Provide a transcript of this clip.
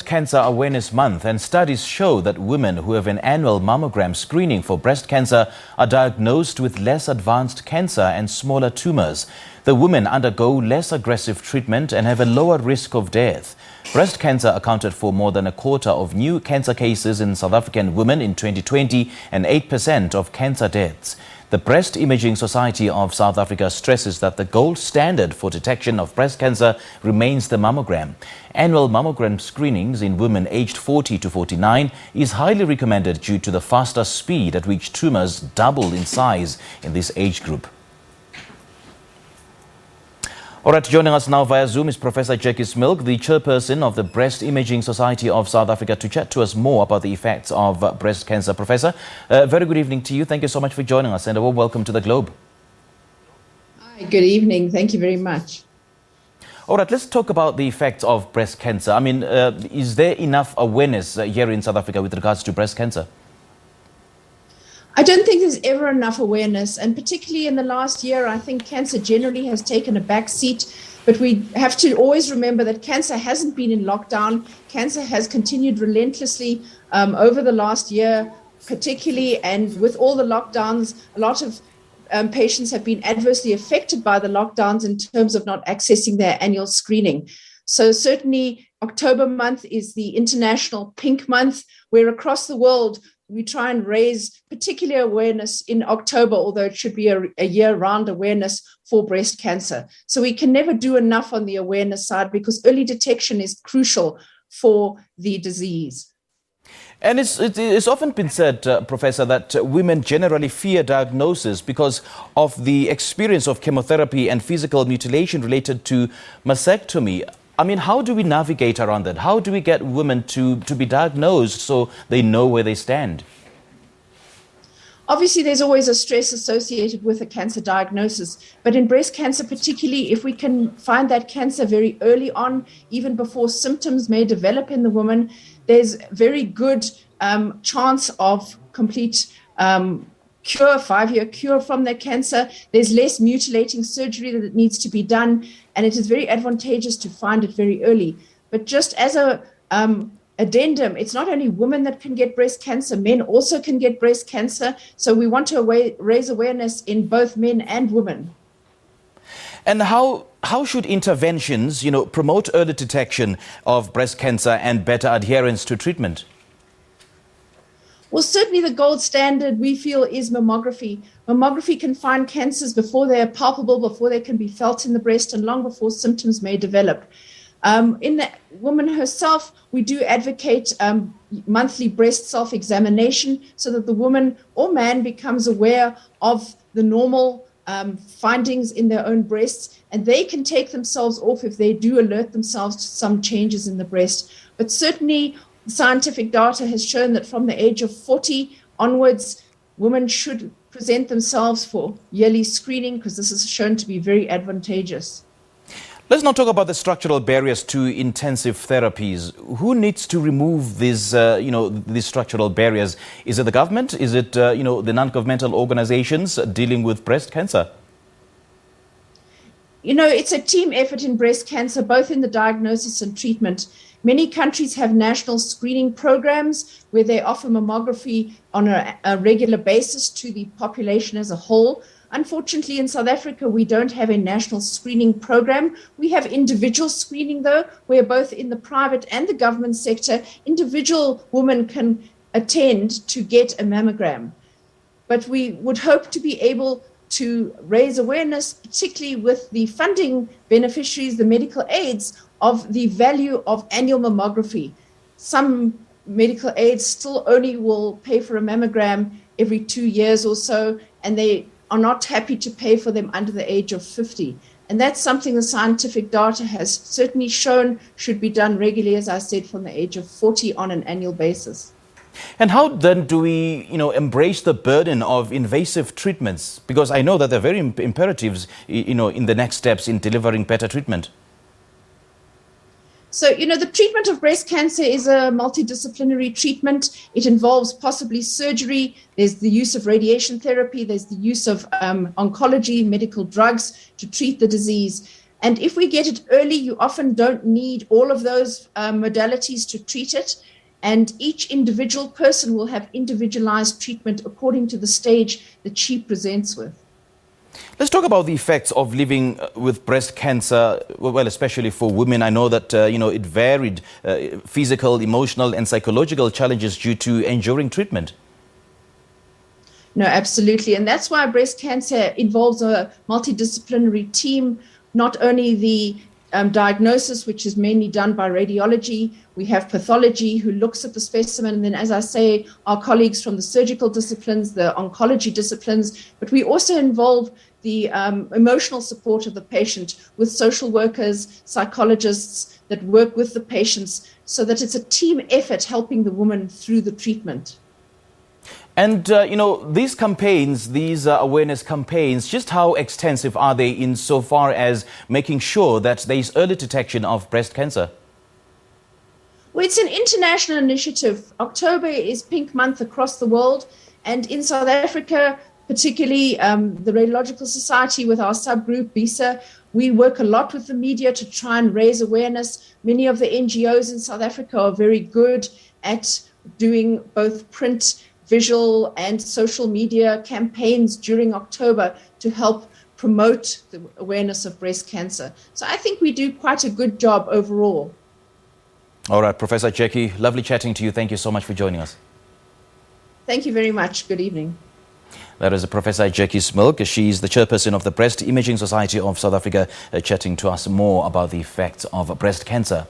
Cancer Awareness Month, and studies show that women who have an annual mammogram screening for breast cancer are diagnosed with less advanced cancer and smaller tumors. The women undergo less aggressive treatment and have a lower risk of death. Breast cancer accounted for more than a quarter of new cancer cases in South African women in 2020 and 8% of cancer deaths. The Breast Imaging Society of South Africa stresses that the gold standard for detection of breast cancer remains the mammogram. Annual mammogram screenings in women aged 40 to 49 is highly recommended due to the faster speed at which tumors double in size in this age group. All right, joining us now via Zoom is Professor Jackie Smilg, the chairperson of the Breast Imaging Society of South Africa, to chat to us more about the effects of breast cancer. Professor, very good evening to you. Thank you so much for joining us, and a warm welcome to the Globe. Hi, good evening. Thank you very much. All right, let's talk about the effects of breast cancer. I mean, is there enough awareness here in South Africa with regards to breast cancer? I don't think there's ever enough awareness, and particularly in the last year, I think cancer generally has taken a back seat. But we have to always remember that cancer hasn't been in lockdown. Cancer has continued relentlessly over the last year, particularly, and with all the lockdowns, a lot of patients have been adversely affected by the lockdowns in terms of not accessing their annual screening. So certainly October month is the International Pink Month, where across the world we try and raise particular awareness in October, although it should be a year-round awareness for breast cancer. So we can never do enough on the awareness side because early detection is crucial for the disease. And it's often been said, Professor, that women generally fear diagnosis because of the experience of chemotherapy and physical mutilation related to mastectomy. I mean, how do we navigate around that? How do we get women to be diagnosed so they know where they stand? Obviously, there's always a stress associated with a cancer diagnosis. But in breast cancer, particularly, if we can find that cancer very early on, even before symptoms may develop in the woman, there's very good chance of complete cure, 5-year cure from that cancer. There's less mutilating surgery that needs to be done, and it is very advantageous to find it very early. But just as a addendum, it's not only women that can get breast cancer, men also can get breast cancer. So we want to raise awareness in both men and women. And how should interventions, promote early detection of breast cancer and better adherence to treatment? Well, certainly the gold standard, we feel, is mammography. Mammography can find cancers before they are palpable, before they can be felt in the breast, and long before symptoms may develop. In the woman herself, we do advocate monthly breast self-examination so that the woman or man becomes aware of the normal findings in their own breasts, and they can take themselves off if they do alert themselves to some changes in the breast. But certainly, scientific data has shown that from the age of 40 onwards, women should present themselves for yearly screening because this is shown to be very advantageous. Let's now talk about the structural barriers to intensive therapies. Who needs to remove these, these structural barriers? Is it the government? Is it, the non-governmental organizations dealing with breast cancer? It's a team effort in breast cancer, both in the diagnosis and treatment. Many countries have national screening programs where they offer mammography on a regular basis to the population as a whole. Unfortunately, in South Africa, we don't have a national screening program. We have individual screening, though, where both in the private and the government sector, individual women can attend to get a mammogram. But we would hope to be able to raise awareness, particularly with the funding beneficiaries, the medical aids, of the value of annual mammography. Some medical aids still only will pay for a mammogram every 2 years or so, and they are not happy to pay for them under the age of 50. And that's something the scientific data has certainly shown should be done regularly, as I said, from the age of 40 on an annual basis. And how then do we, embrace the burden of invasive treatments? Because I know that they're very imperatives, in the next steps in delivering better treatment. So, the treatment of breast cancer is a multidisciplinary treatment. It involves possibly surgery. There's the use of radiation therapy. There's the use of oncology, medical drugs to treat the disease. And if we get it early, you often don't need all of those modalities to treat it. And each individual person will have individualized treatment according to the stage that she presents with. Let's talk about the effects of living with breast cancer, well, especially for women. I know that, it varied physical, emotional and psychological challenges due to enduring treatment. No, absolutely. And that's why breast cancer involves a multidisciplinary team, not only the diagnosis, which is mainly done by radiology. We have pathology who looks at the specimen. And then, as I say, our colleagues from the surgical disciplines, the oncology disciplines, but we also involve the emotional support of the patient with social workers, psychologists that work with the patients so that it's a team effort helping the woman through the treatment. And, these campaigns, these awareness campaigns, just how extensive are they insofar as making sure that there is early detection of breast cancer? Well, it's an international initiative. October is Pink Month across the world. And in South Africa, particularly the Radiological Society with our subgroup, BISA, we work a lot with the media to try and raise awareness. Many of the NGOs in South Africa are very good at doing both print, visual and social media campaigns during October to help promote the awareness of breast cancer. So I think we do quite a good job overall. All right, Professor Jackie, lovely chatting to you. Thank you so much for joining us. Thank you very much. Good evening. That is Professor Jackie Smilg. She's the chairperson of the Breast Imaging Society of South Africa, chatting to us more about the effects of breast cancer.